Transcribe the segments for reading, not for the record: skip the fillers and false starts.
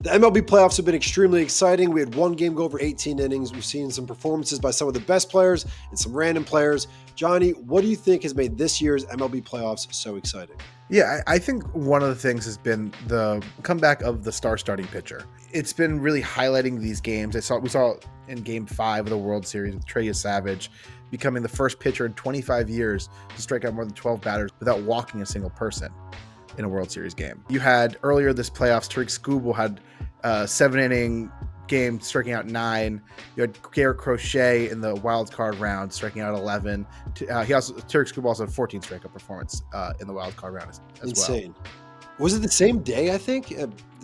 The MLB playoffs have been extremely exciting. We had one game go over 18 innings. We've seen some performances by some of the best players and some random players. Johnny, what do you think has made this year's MLB playoffs so exciting? Yeah, I think one of the things has been the comeback of the star starting pitcher. It's been really highlighting these games. We saw in Game 5 of the World Series with Yesavage becoming the first pitcher in 25 years to strike out more than 12 batters without walking a single person in a World Series game. You had earlier this playoffs, Skubal had a 7-inning game striking out 9. You had Crochet in the wild card round striking out 11. Skubal also had 14 strikeout performance in the wild card round as Insane. Well. Was it the same day, I think?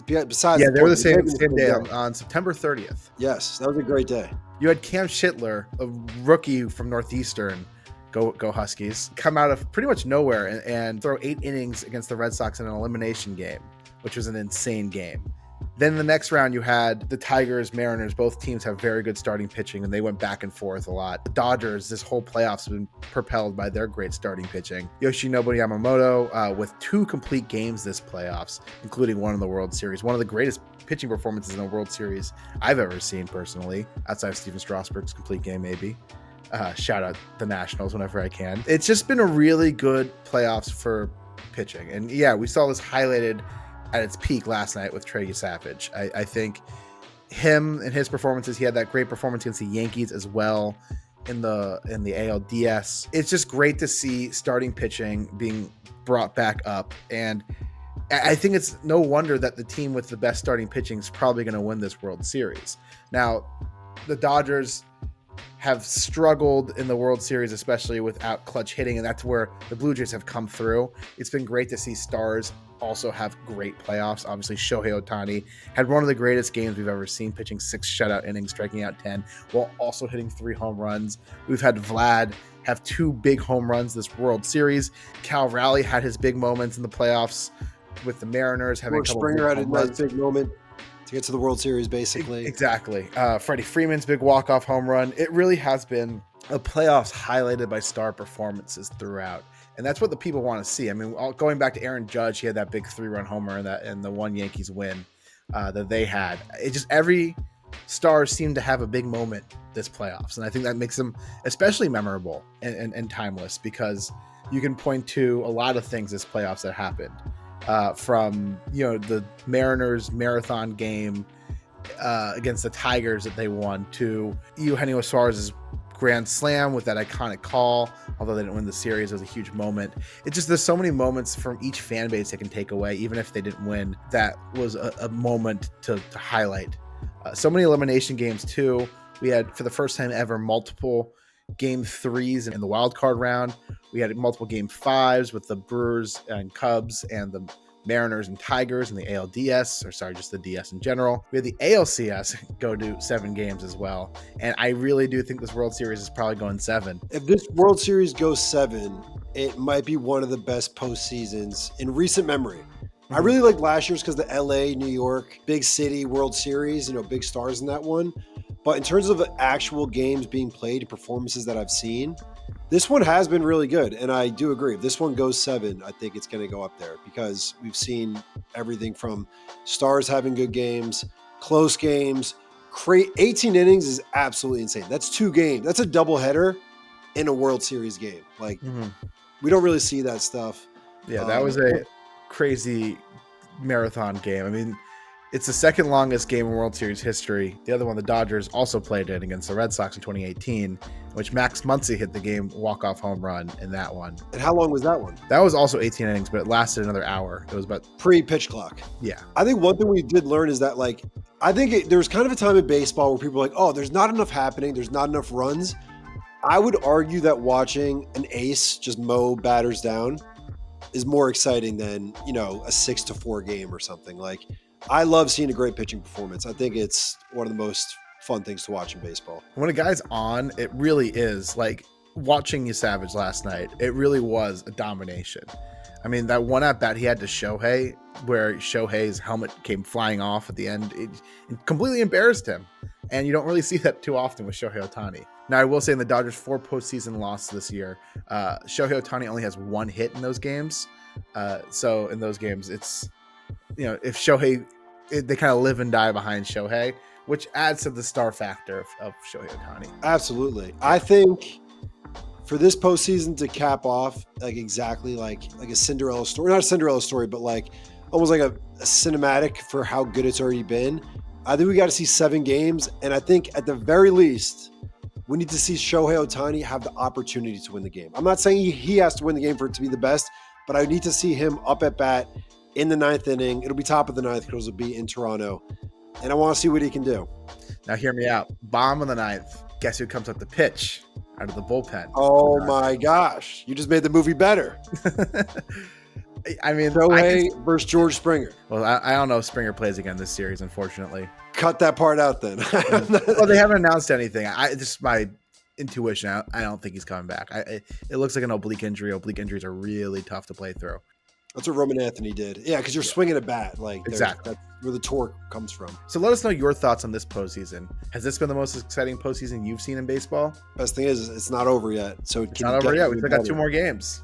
Besides, yeah, they were the same day on September 30th. Yes, that was a great day. You had Cam Schittler, a rookie from Northeastern, go Huskies, come out of pretty much nowhere and throw 8 innings against the Red Sox in an elimination game, which was an insane game. Then the next round, you had the Tigers, Mariners. Both teams have very good starting pitching, and they went back and forth a lot. The Dodgers, this whole playoffs have been propelled by their great starting pitching. Yoshinobu Yamamoto with 2 complete games this playoffs, including one in the World Series. One of the greatest pitching performances in a World Series I've ever seen personally, outside of Steven Strasburg's complete game maybe. Shout out the Nationals whenever I can. It's just been a really good playoffs for pitching. And yeah, we saw this highlighted at its peak last night with Trevor Savage. I think him and his performances, he had that great performance against the Yankees as well in the ALDS. It's just great to see starting pitching being brought back up. And I think it's no wonder that the team with the best starting pitching is probably going to win this World Series. Now, the Dodgers have struggled in the World Series, especially without clutch hitting, and that's where the Blue Jays have come through. It's been great to see stars also have great playoffs. Obviously, Shohei Ohtani had one of the greatest games we've ever seen, pitching 6 shutout innings, striking out 10, while also hitting 3 home runs. We've had Vlad have 2 big home runs this World Series. Cal Raleigh had his big moments in the playoffs with the Mariners. Having Springer had a nice big moment to get to the World Series, basically. Exactly. Freddie Freeman's big walk-off home run. It really has been a playoffs highlighted by star performances throughout. And that's what the people want to see. I mean, going back to Aaron Judge, he had that big 3-run homer in the one Yankees win that they had. It just, every star seemed to have a big moment this playoffs. And I think that makes them especially memorable and timeless, because you can point to a lot of things this playoffs that happened. From the Mariners marathon game against the Tigers that they won, to Eugenio Suarez's grand slam with that iconic call, although they didn't win the series. It was a huge moment. It's just, there's so many moments from each fan base they can take away, even if they didn't win. That was a moment to highlight. So many elimination games too. We had, for the first time ever, multiple Game 3s in the wild card round. We had multiple Game 5s with the Brewers and Cubs and the Mariners and Tigers and the ALDS, or sorry, just the DS in general. We had the ALCS go to 7 games as well. And I really do think this World Series is probably going 7. If this World Series goes 7, it might be one of the best postseasons in recent memory. I really like last year's because the LA, New York, big city World Series, big stars in that one. But in terms of actual games being played, performances that I've seen, this one has been really good. And I do agree. If this one goes 7, I think it's going to go up there, because we've seen everything from stars having good games, close games. 18 innings is absolutely insane. That's 2 games. That's a doubleheader in a World Series game. We don't really see that stuff. Yeah, that was a crazy marathon game. I mean, it's the second longest game in World Series history. The other one, the Dodgers, also played it against the Red Sox in 2018, in which Max Muncy hit the game walk-off home run in that one. And how long was that one? That was also 18 innings, but it lasted another hour. It was about pre-pitch clock. Yeah. I think one thing we did learn is that, I think there was kind of a time in baseball where people were like, oh, there's not enough happening. There's not enough runs. I would argue that watching an ace just mow batters down is more exciting than, a 6-4 game or something. I love seeing a great pitching performance. I think it's one of the most fun things to watch in baseball. When a guy's on, it really is like watching Yesavage last night. It really was a domination. I mean, that one at bat he had to Shohei, where Shohei's helmet came flying off at the end, it completely embarrassed him. And you don't really see that too often with Shohei Ohtani. Now, I will say in the Dodgers' 4 postseason losses this year, Shohei Ohtani only has 1 hit in those games. So in those games, it's, if Shohei they kind of live and die behind Shohei, which adds to the star factor of Shohei Ohtani. Absolutely. I think for this postseason to cap off like exactly like a Cinderella story, not a Cinderella story, but like almost like a cinematic for how good it's already been. I think we got to see 7 games. And I think at the very least, we need to see Shohei Ohtani have the opportunity to win the game. I'm not saying he has to win the game for it to be the best, but I need to see him up at bat in the 9th inning. It'll be top of the 9th because it'll be in Toronto. And I want to see what he can do. Now, hear me out. Bottom of the 9th. Guess who comes up to pitch out of the bullpen? Oh, my gosh. You just made the movie better. I mean, Shohei versus George Springer. Well, I don't know if Springer plays again this series, unfortunately. Cut that part out then. Well, they haven't announced anything. Just my intuition. I don't think he's coming back. It looks like an oblique injury. Oblique injuries are really tough to play through. That's what Roman Anthony did. Yeah, because you're swinging a bat. Like exactly. That's where the torque comes from. So let us know your thoughts on this postseason. Has this been the most exciting postseason you've seen in baseball? Best thing is it's not over yet. So it's not over yet. We still got 2 more games.